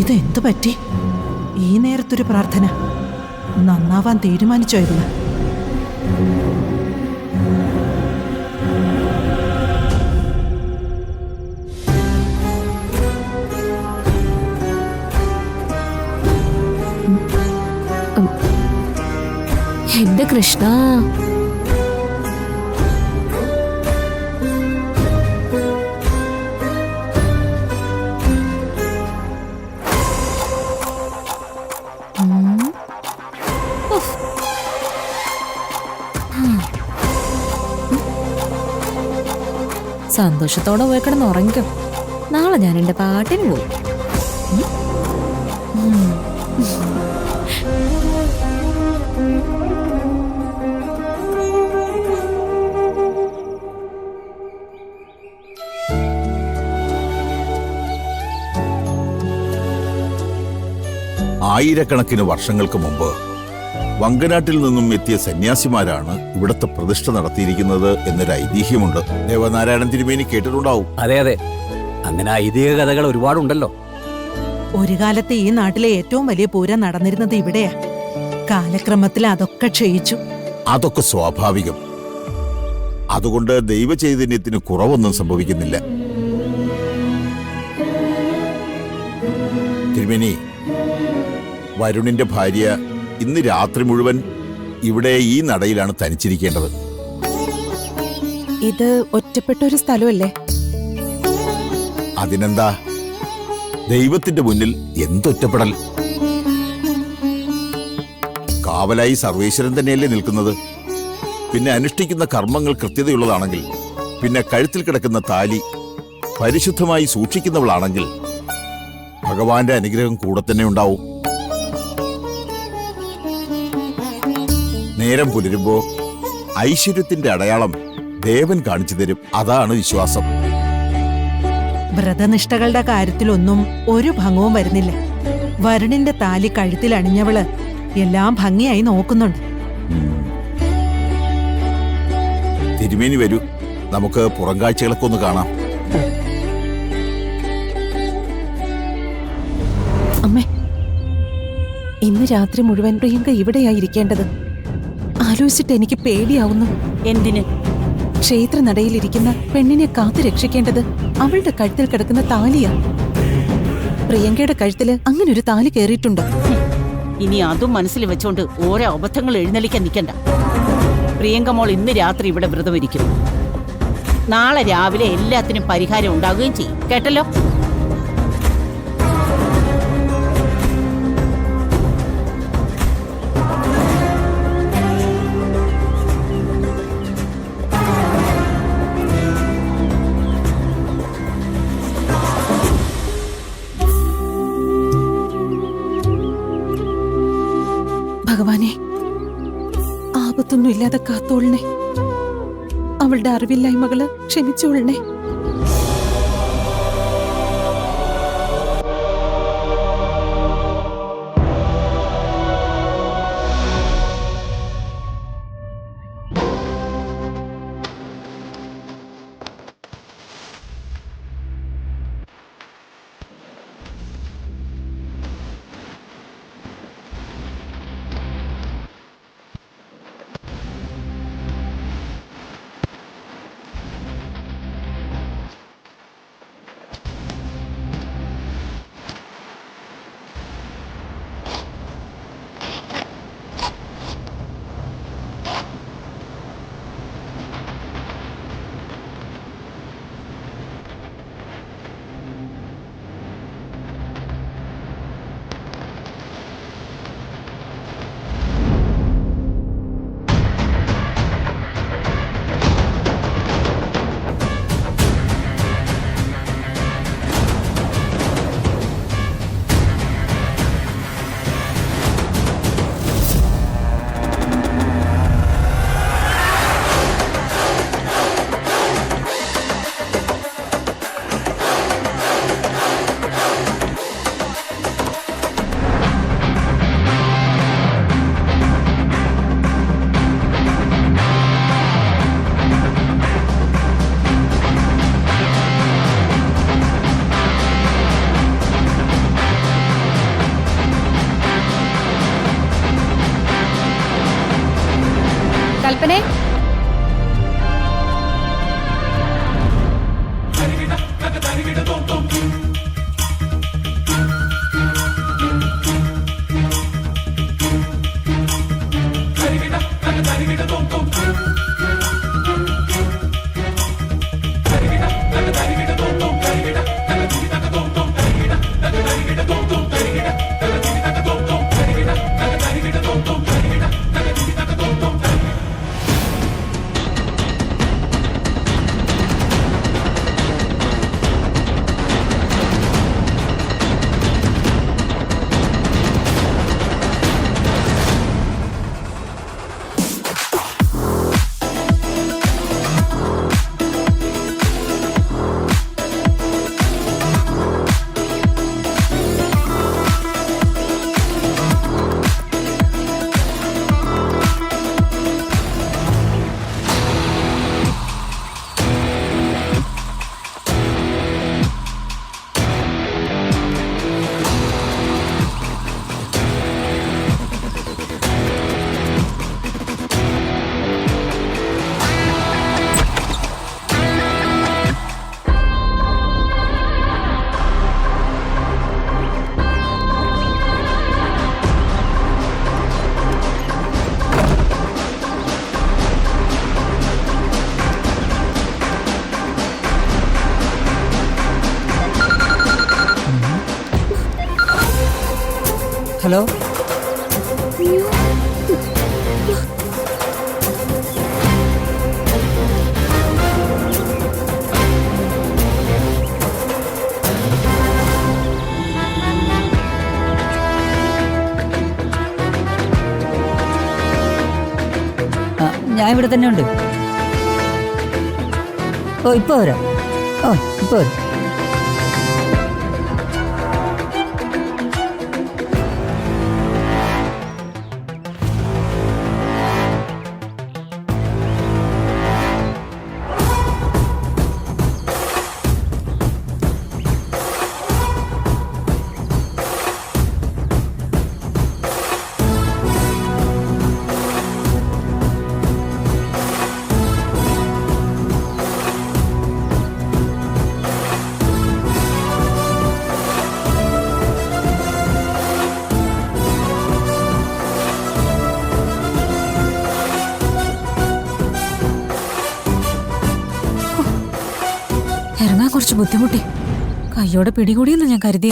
ഇതെന്തു പറ്റി? ഈ നേരത്തൊരു പ്രാർത്ഥന നന്നാവാൻ തീരുമാനിച്ചായിരുന്നു. എന്റെ കൃഷ്ണ, സന്തോഷത്തോടെ പോയി കിടന്ന് ഉറങ്ങിക്കോ. നാളെ ഞാൻ എന്റെ പാട്ടിന് പോകും. ആയിരക്കണക്കിന് വർഷങ്ങൾക്ക് മുമ്പ് വങ്കനാട്ടിൽ നിന്നും എത്തിയ സന്യാസിമാരാണ് ഇവിടത്തെ പ്രതിഷ്ഠ നടത്തിയിരിക്കുന്നത് എന്നൊരു ഐതിഹ്യമുണ്ട്. ദേവനാരായണൻ തിരുമേനി കേട്ടിട്ടുണ്ടാവും. അതെ അതെ, അങ്ങനെ ഐതിഹ്യ കഥകൾ ഒരുപാടുണ്ടല്ലോ. ഒരു കാലത്ത് ഈ നാട്ടിലെ ഏറ്റവും വലിയ പൂരം നടന്നിരുന്നത് ഇവിടെയാ. കാലക്രമത്തിൽ അതൊക്കെ ക്ഷയിച്ചു. അതൊക്കെ സ്വാഭാവികം. അതുകൊണ്ട് ദൈവചൈതന്യത്തിന് കുറവൊന്നും സംഭവിക്കുന്നില്ല. തിരുമേനി, വരുണിന്റെ ഭാര്യ ഇന്ന് രാത്രി മുഴുവൻ ഇവിടെ ഈ നടയിലാണ് തനിച്ചിരിക്കേണ്ടത്. ഇത് ഒറ്റപ്പെട്ട ഒരു സ്ഥലമല്ലേ? അതിനെന്താ, ദൈവത്തിന്റെ മുന്നിൽ എന്തൊറ്റപ്പെടൽ. കാവലായി സർവേശ്വരൻ തന്നെയല്ലേ നിൽക്കുന്നത്. പിന്നെ അനുഷ്ഠിക്കുന്ന കർമ്മങ്ങൾ കൃത്യതയുള്ളതാണെങ്കിൽ, പിന്നെ കഴുത്തിൽ കിടക്കുന്ന താലി പരിശുദ്ധമായി സൂക്ഷിക്കുന്നവളാണെങ്കിൽ ഭഗവാന്റെ അനുഗ്രഹം കൂടെ തന്നെ ഉണ്ടാവും. നേരം പുലരുമ്പോ ഐശ്വര്യത്തിന്റെ അടയാളം ദേവൻ കാണിച്ചു തരും. അതാണ് വിശ്വാസം. വ്രതനിഷ്ഠകളുടെ കാര്യത്തിലൊന്നും ഒരു ഭംഗവും വരുന്നില്ല. വരുണിന്റെ താലി കഴുത്തിൽ അണിഞ്ഞവള് എല്ലാം ഭംഗിയായി നോക്കുന്നുണ്ട്. തിരുമേനി വരൂ, നമുക്ക് പുറംകാഴ്ചകളൊക്കെ ഒന്ന് കാണാം. അമ്മേ, ഇന്ന് രാത്രി മുഴുവൻ പ്രിയങ്ക ഇവിടെയായിരിക്കേണ്ടത്. ആലോചിച്ചിട്ട് എനിക്ക് പേടിയാവുന്നു. എന്തിന്? ക്ഷേത്രനടയിലിരിക്കുന്ന പെണ്ണിനെ കാത്തു രക്ഷിക്കേണ്ടത് അവളുടെ കഴുത്തിൽ കിടക്കുന്ന താലിയാ. പ്രിയങ്കയുടെ കഴുത്തില് അങ്ങനൊരു താലി കയറിയിട്ടുണ്ടോ? ഇനി അതും മനസ്സിൽ വെച്ചോണ്ട് ഓരോ അബദ്ധങ്ങൾ എഴുന്നള്ളിക്കാൻ നിൽക്കണ്ട. പ്രിയങ്ക മോൾ ഇന്ന് രാത്രി ഇവിടെ വ്രതമിരിക്കും. നാളെ രാവിലെ എല്ലാത്തിനും പരിഹാരം ഉണ്ടാകുകയും ചെയ്യും. കേട്ടല്ലോ? ഭഗവാനെ, ആപത്തൊന്നും ഇല്ലാതെ കാത്തോളണേ. അവളുടെ അറിവില്ലായ്മകള് ക്ഷമിച്ചോളണേ. ഹലോ ഞാൻ ഇവിടെ തന്നെ ഉണ്ട്. ഓ ഇപ്പൊ വരാം. ഓ ഇപ്പൊ വരാം. ഇറങ്ങാൻ കുറച്ച് ബുദ്ധിമുട്ടി. കയ്യോടെ പിടികൂടിയെന്ന് ഞാൻ കരുതി.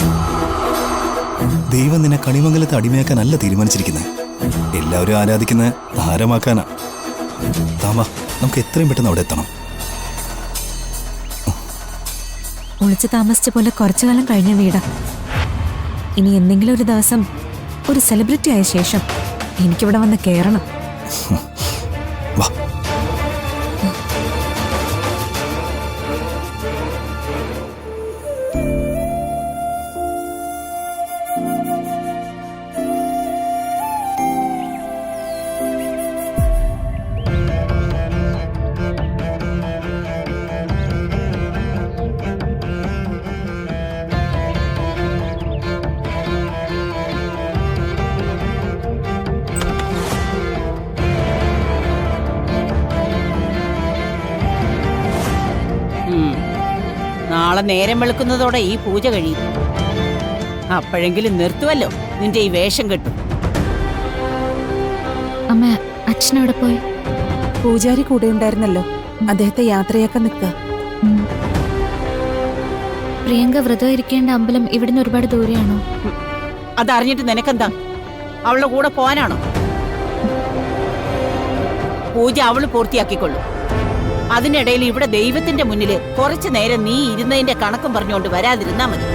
ദൈവം നിന്നെ കണിമംഗലത്ത് അടിമയാക്കാനല്ല തീരുമാനിച്ചിരിക്കുന്നത്, എല്ലാവരും ആരാധിക്കുന്ന താരമാക്കാനാ. താമ, നമുക്ക് എത്രയും പെട്ടെന്ന് അവിടെ എത്തണം. ഒളിച്ച് താമസിച്ച പോലെ കുറച്ചു കാലം കഴിഞ്ഞ വീടാ. ഇനി എന്തെങ്കിലും ഒരു ദിവസം ഒരു സെലിബ്രിറ്റി ആയ ശേഷം എനിക്കിവിടെ വന്ന് കയറണം. വാ. നാളെ നേരം വെളുക്കുന്നതോടെ ഈ പൂജ കഴിയും. അപ്പോഴെങ്കിലും നിർത്തുവല്ലോ നിന്റെ ഈ വേഷം കെട്ടും. അമ്മ അച്ഛനവിടെ പോയി? പൂജാരി കൂടെ ഉണ്ടായിരുന്നല്ലോ, അദ്ദേഹത്തെ യാത്രയാക്കാൻ നിൽക്കുക. പ്രിയങ്ക വ്രതം ഇരിക്കേണ്ട അമ്പലം ഇവിടുന്ന് ഒരുപാട് ദൂരെയാണോ? അതറിഞ്ഞിട്ട് നിനക്കെന്താ? അവളുടെ കൂടെ പോകാനാണോ? പൂജ അവള് പൂർത്തിയാക്കിക്കൊള്ളു. അതിനിടയിൽ ഇവിടെ ദൈവത്തിന്റെ മുന്നില് കുറച്ചു നേരം നീ ഇരുന്നതിന്റെ കണക്കും പറഞ്ഞുകൊണ്ട് വരാതിരുന്നാ മതി.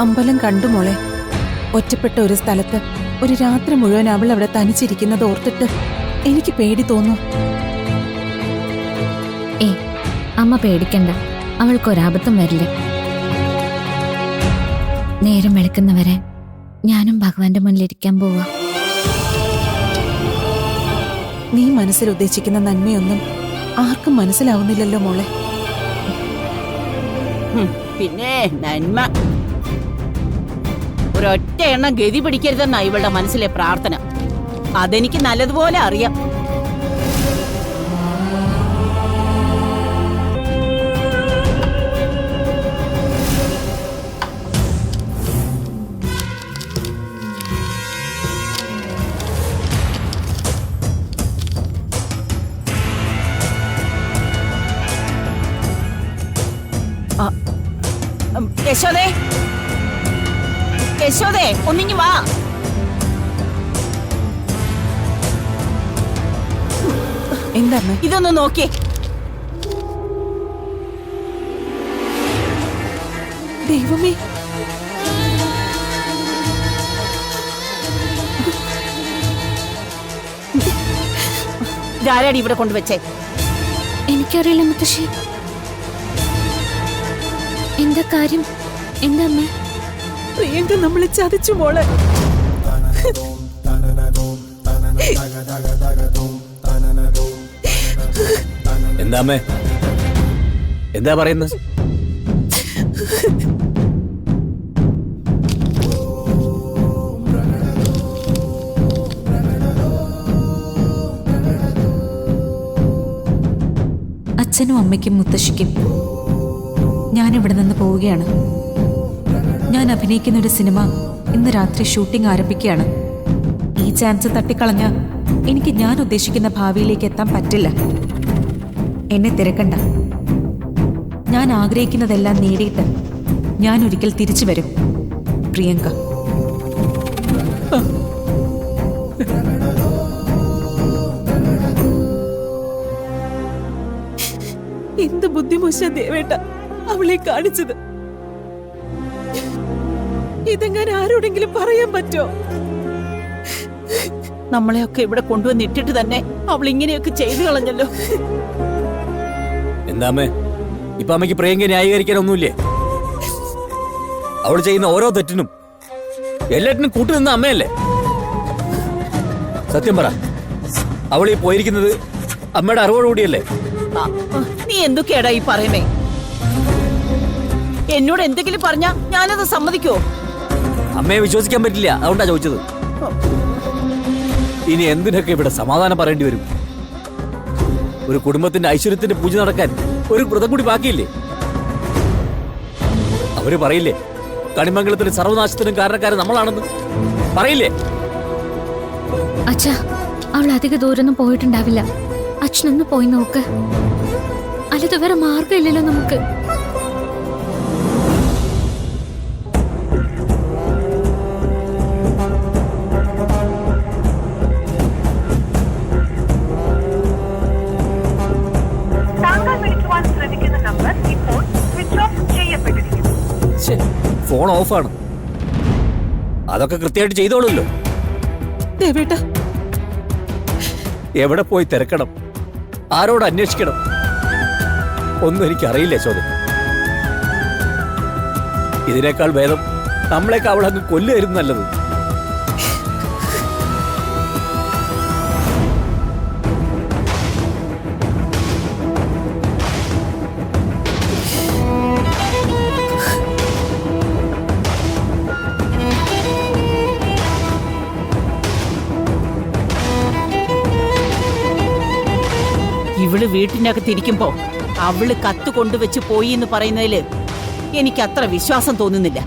അമ്പലം കണ്ടു മോളെ. ഒറ്റപ്പെട്ട ഒരു സ്ഥലത്ത് ഒരു രാത്രി മുഴുവൻ അവൾ അവിടെ തനിച്ചിരിക്കുന്നത് ഓർത്തിട്ട് എനിക്ക് പേടി തോന്നും. ഏ അമ്മ പേടിക്കണ്ട, അവൾക്കൊരാപത്തും വരില്ല. നേരം വെളുക്കുന്നവരെ ഞാനും ഭഗവാന്റെ മുന്നിലിരിക്കാൻ പോവാ. നീ മനസ്സിൽ ഉദ്ദേശിക്കുന്ന നന്മയൊന്നും ആർക്കും മനസ്സിലാവുന്നില്ലല്ലോ മോളെ. പിന്നെ നന്മ ഒരൊറ്റ എണ്ണം ഗതി പിടിക്കരുതെന്നാ ഇവളുടെ മനസ്സിലെ പ്രാർത്ഥന. അതെനിക്ക് നല്ലതുപോലെ അറിയാം. യശോദേ, യശോദേ, ഒന്നിങ്ങി വാ. എന്താണ്? ഇതൊന്ന് നോക്കിയേ. ദൈവമേ, ഇതാരാടി ഇവിടെ കൊണ്ടുവച്ചേ? എനിക്കറിയില്ല മുത്തശ്ശി. എന്താ കാര്യം? എന്താ അമ്മ? പ്രിയങ്ക നമ്മളെ ചതിച്ചു മോളെ. എന്താ അമ്മേ, എന്താ പറയുന്നത്? അച്ഛനും അമ്മയ്ക്കും മുത്തശ്ശിക്കും ഞാനിവിടെ നിന്ന് പോവുകയാണ്. ഞാൻ അഭിനയിക്കുന്ന ഒരു സിനിമ ഇന്ന് രാത്രി ഷൂട്ടിംഗ് ആരംഭിക്കുകയാണ്. ഈ ചാൻസ് തട്ടിക്കളഞ്ഞ എനിക്ക് ഞാൻ ഉദ്ദേശിക്കുന്ന ഭാവിയിലേക്ക് എത്താൻ പറ്റില്ല. എന്നെ തിരക്കണ്ട. ഞാൻ ആഗ്രഹിക്കുന്നതെല്ലാം നേടിയിട്ട് ഞാൻ ഒരിക്കൽ തിരിച്ചു വരും പ്രിയങ്ക. എന്ത് ബുദ്ധിമോശ ദേവേട്ട അവളെ കാണിച്ചത്. ഇതെങ്ങനെ ആരോടെങ്കിലും പറയാൻ പറ്റോ? നമ്മളെയൊക്കെ ഇവിടെ കൊണ്ടുവന്നിട്ടിട്ട് തന്നെ അവൾ ഇങ്ങനെയൊക്കെ ചെയ്തു കളഞ്ഞല്ലോ. എന്താ അമ്മേ, ഇപ്പൊ അമ്മയ്ക്ക് പ്രിയങ്ക ന്യായീകരിക്കാനൊന്നുമില്ലേ? അവൾ ചെയ്യുന്ന ഓരോ തെറ്റിനും എല്ലാറ്റിനും കൂട്ടുനിന്ന അമ്മയല്ലേ? സത്യം പറ, അവൾ ഈ പോയിരിക്കുന്നത് അമ്മയുടെ അറിവോടുകൂടിയല്ലേ? നീ എന്തൊക്കെയാടാ ഈ പറയുന്നേ? എന്നോട് എന്തെങ്കിലും പറഞ്ഞാ ഞാനത് സമ്മതിക്കോ? അമ്മയെ വിശ്വസിക്കാൻ പറ്റില്ല, അതുകൊണ്ടാ ചോദിച്ചത്. ഇനി എന്തിനൊക്കെ ഇവിടെ സമാധാനം പറയേണ്ടി വരും? ഒരു കുടുംബത്തിന്റെ ഐശ്വര്യത്തിന്റെ പൂജ നടക്കാൻ ഒരു വ്രതം കൂടി ബാക്കിയില്ലേ? അവര് പറയില്ലേ കണിമംഗലത്തിന് സർവനാശത്തിനും കാരണക്കാരൻ നമ്മളാണെന്ന്? പറയില്ലേ? അച്ഛാ, അവൾ അധിക ദൂരൊന്നും പോയിട്ടുണ്ടാവില്ല. അച്ഛനൊന്ന് പോയി നോക്ക്. അല്ലാതെ വേറെ മാർഗമില്ലല്ലോ നമുക്ക്. ഫോൺ ഓഫാണ്. അതൊക്കെ കൃത്യമായിട്ട് ചെയ്തോളൂല്ലോ. ദേവേട്ട, എവിടെ പോയി തിരക്കണം, ആരോട് അന്വേഷിക്കണം, ഒന്നും എനിക്കറിയില്ല ചോദ. ഇതിനേക്കാൾ ഭേദം നമ്മളെയൊക്കെ അവളങ്ങ് കൊല്ലുകയായിരുന്നു നല്ലത്. ഇവള് വീട്ടിനകത്തിരിക്കുമ്പോ അവള് കത്ത് കൊണ്ടുവച്ച് പോയി എന്ന് പറയുന്നതില് എനിക്ക് അത്ര വിശ്വാസം തോന്നുന്നില്ല.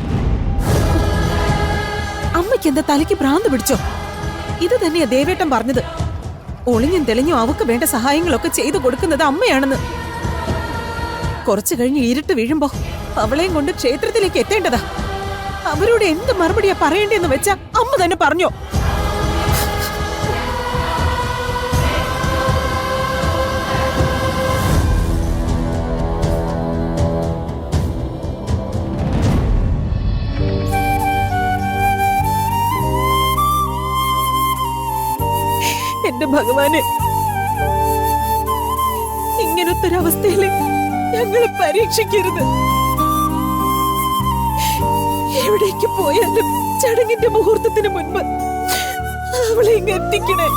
അമ്മയ്ക്ക് എന്താ തലയ്ക്ക് ഭ്രാന്ത് പിടിച്ചോ? ഇത് തന്നെയാ ദേവേട്ടൻ പറഞ്ഞത്. ഒളിഞ്ഞും തെളിഞ്ഞും അവക്ക് വേണ്ട സഹായങ്ങളൊക്കെ ചെയ്തു കൊടുക്കുന്നത് അമ്മയാണെന്ന്. കുറച്ചു കഴിഞ്ഞ് ഇരുട്ട് വീഴുമ്പോ അവളെയും കൊണ്ട് ക്ഷേത്രത്തിലേക്ക് എത്തേണ്ടതാ. അവരോട് എന്ത് മറുപടിയാ പറയേണ്ടെന്ന് വെച്ചാ അമ്മ തന്നെ പറഞ്ഞോ. എന്റെ ഭഗവാനെ, ഇങ്ങനത്തൊരവസ്ഥയില് ഞങ്ങളെ പരീക്ഷിക്കരുത്. എവിടേക്ക് പോയാലും ചടങ്ങിന്റെ മുഹൂർത്തത്തിന് മുൻപ് അവളെ ഇങ്ങ് എത്തിക്കണേ.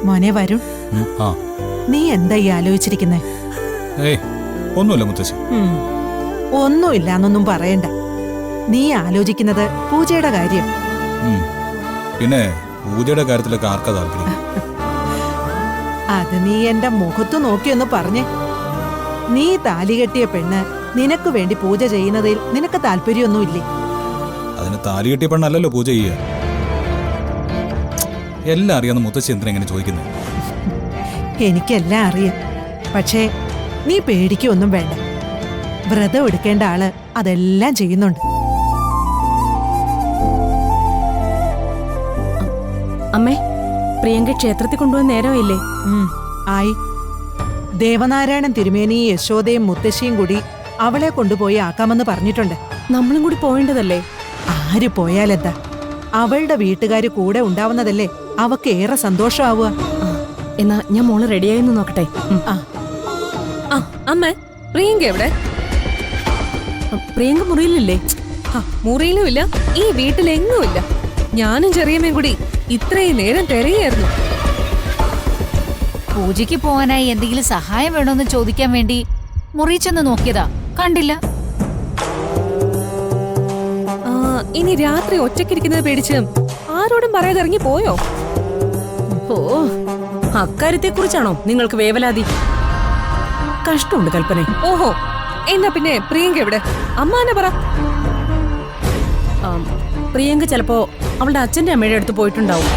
മോനെ വരുൺ, നീ എന്താ ഈ ആലോചിച്ചിരിക്കുന്നേ? ഒന്നുമില്ല മുത്തശ്ശി. ഒന്നുമില്ലാന്നൊന്നും പറയണ്ട. നീ ആലോചിക്കുന്നത് പൂജയുടെ കാര്യം. പിന്നെ പൂജയുടെ കാര്യത്തിലൊക്കെ ആർക്കാ താല്പര്യം? അത് നീ എന്റെ മുഖത്തു നോക്കിയൊന്ന് പറഞ്ഞേ. നീ താലി കെട്ടിയ പെണ്ണ് നിനക്ക് വേണ്ടി പൂജ ചെയ്യുന്നതിൽ നിനക്ക് താല്പര്യമൊന്നുമില്ലേ? അതിന് താലി കെട്ടിയ പെണ്ണല്ലല്ലോ പൂജ ചെയ്യുക. എല്ലാം അറിയാവുന്ന മുത്തശ്ശി എന്തിനാ ഇങ്ങനെ ചോദിക്കുന്നത്? എനിക്കെല്ലാം അറിയാം. പക്ഷേ നീ പേടിക്കൊന്നും വേണ്ട. വ്രതം എടുക്കേണ്ട ആള് അതെല്ലാം ചെയ്യുന്നുണ്ട്. അമ്മേ, പ്രിയങ്ക ക്ഷേത്രത്തിൽ കൊണ്ടുപോകാൻ നേരമില്ലേ? ആയി. ദേവനാരായണൻ തിരുമേനി യശോദയും മുത്തശ്ശിയും കൂടി അവളെ കൊണ്ടുപോയി ആക്കാമെന്ന് പറഞ്ഞിട്ടുണ്ട്. നമ്മളും കൂടി പോയേണ്ടതല്ലേ? ആര് പോയാലെന്താ, അവളുടെ വീട്ടുകാര് കൂടെ ഉണ്ടാവുന്നതല്ലേ അവക്ക് ഏറെ സന്തോഷമാവുക. എന്നാ ഞാൻ മോള് റെഡിയായെന്ന് നോക്കട്ടെ. അമ്മ, പ്രിയങ്ക എവിടെ? പ്രിയങ്ക മുറിയിലില്ലേ? മുറിയിലും ഇല്ല, ഈ വീട്ടിലെങ്ങും ഇല്ല. ഞാനും ചെറിയമ്മയും കൂടി ഇത്രയും നേരം തിരയായിരുന്നു. പൂജയ്ക്ക് പോവാനായി എന്തെങ്കിലും സഹായം വേണോന്ന് ചോദിക്കാൻ വേണ്ടി മുറി ചെന്ന് നോക്കിയതാ, കണ്ടില്ല. ഇനി രാത്രി ഒറ്റയ്ക്കിരിക്കുന്നത് പേടിച്ച് ആരോടും പറയാതെ ഇറങ്ങി പോയോ? ഓ, അക്കാര്യത്തെ കുറിച്ചാണോ നിങ്ങൾക്ക് വേവലാതി? കഷ്ടമുണ്ട് കൽപ്പന. ഓഹോ, എന്നാ പിന്നെ പ്രിയങ്ക എവിടെ? അമ്മാനെ പറ. പ്രിയങ്ക ചിലപ്പോ അവളുടെ അച്ഛന്റെ അമ്മയുടെ അടുത്ത് പോയിട്ടുണ്ടാവും.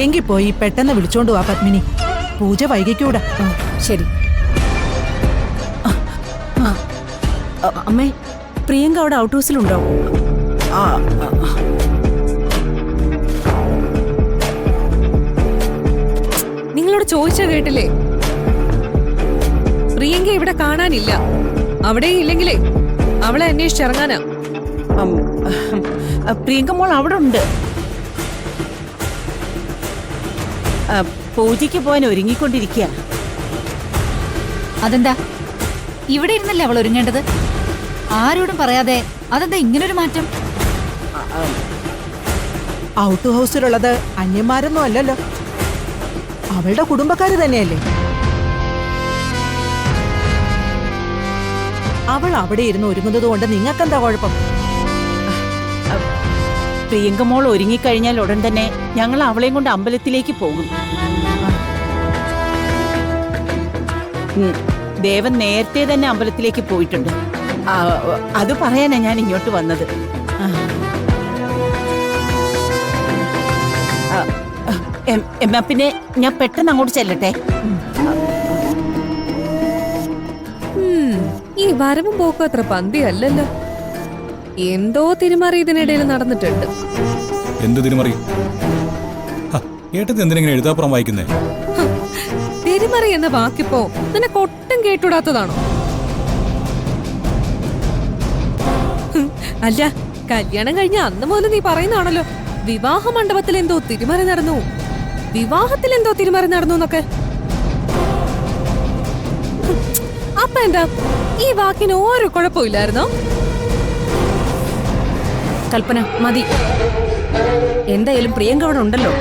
എങ്കിൽ പോയി പെട്ടെന്ന് വിളിച്ചോണ്ട് വാ പത്മിനി, പൂജ വൈകിക്കൂടാ. ശരി. അമ്മേ, പ്രിയങ്ക അവിടെ ഔട്ട് ഹൗസിലുണ്ടോ? നിങ്ങളോട് ചോദിച്ചാ കേട്ടില്ലേ? പ്രിയങ്ക ഇവിടെ കാണാനില്ല. അവിടെ ഇല്ലെങ്കിലേ അവളെ അന്വേഷിച്ചിറങ്ങാനാ. പ്രിയങ്ക മോൾ അവിടെ ഉണ്ട്. പൂജയ്ക്ക് പോകാൻ ഒരുങ്ങിക്കൊണ്ടിരിക്കുക. അതെന്താ ഇവിടെ ഇരുന്നല്ലേ അവൾ ഒരുങ്ങേണ്ടത്? ആരോടും പറയാതെ അതെന്താ ഇങ്ങനൊരു മാറ്റം? ഔട്ട് ഹൗസിലുള്ളത് അന്യന്മാരൊന്നും അല്ലല്ലോ, അവളുടെ കുടുംബക്കാര് തന്നെയല്ലേ. അവൾ അവിടെ ഇരുന്ന് ഒരുങ്ങുന്നത് കൊണ്ട് നിങ്ങൾക്കെന്താ കുഴപ്പം? പ്രിയങ്ക മോൾ ഒരുങ്ങിക്കഴിഞ്ഞാൽ ഉടൻ തന്നെ ഞങ്ങൾ അവളെയും കൊണ്ട് അമ്പലത്തിലേക്ക് പോകും. ദേവൻ നേരത്തെ തന്നെ അമ്പലത്തിലേക്ക് പോയിട്ടുണ്ട്. അത് പറയാനാ ഞാൻ ഇങ്ങോട്ട് വന്നത്. എന്നാ പിന്നെ ഞാൻ പെട്ടെന്ന് അങ്ങോട്ട് ചെല്ലട്ടെ. ഈ വരവും പോക്കും അത്ര പന്തിയല്ലല്ലോ. എന്തോ തിരുമറി ഇതിനിടയിൽ നടന്നിട്ടുണ്ട്. എന്ത് തിരുമറി? ഏട്ടത്തി എന്തിനെങ്ങനെ എഴുതാപ്പുറം വായിക്കുന്നേ? തിരുമറി എന്ന വാക്കിപ്പോ നിനക്ക് ഒട്ടും കേട്ടുടാത്തതാണോ? അല്ല, കല്യാണം കഴിഞ്ഞ അന്ന് മുതൽ നീ പറയുന്നതാണല്ലോ, വിവാഹ മണ്ഡപത്തിൽ എന്തോ തിരുമറി നടന്നു, വിവാഹത്തിൽ എന്തോ തിരുമറി നടന്നു എന്നൊക്കെ. അപ്പൊ എന്താ ഈ വാക്കിന് ഓരോ കുഴപ്പമില്ലായിരുന്നോ? കൽപ്പന, മതി. എന്തായാലും പ്രിയങ്ക അവിടെ ഉണ്ടല്ലോ.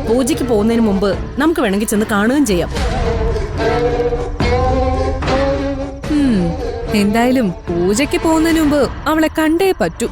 പൂജയ്ക്ക് പോകുന്നതിന് മുമ്പ് നമുക്ക് വേണമെങ്കിൽ ചെന്ന് കാണുകയും ചെയ്യാം. എന്തായാലും പൂജയ്ക്ക് പോകുന്നതിന് മുമ്പ് അവളെ കണ്ടേ പറ്റൂ.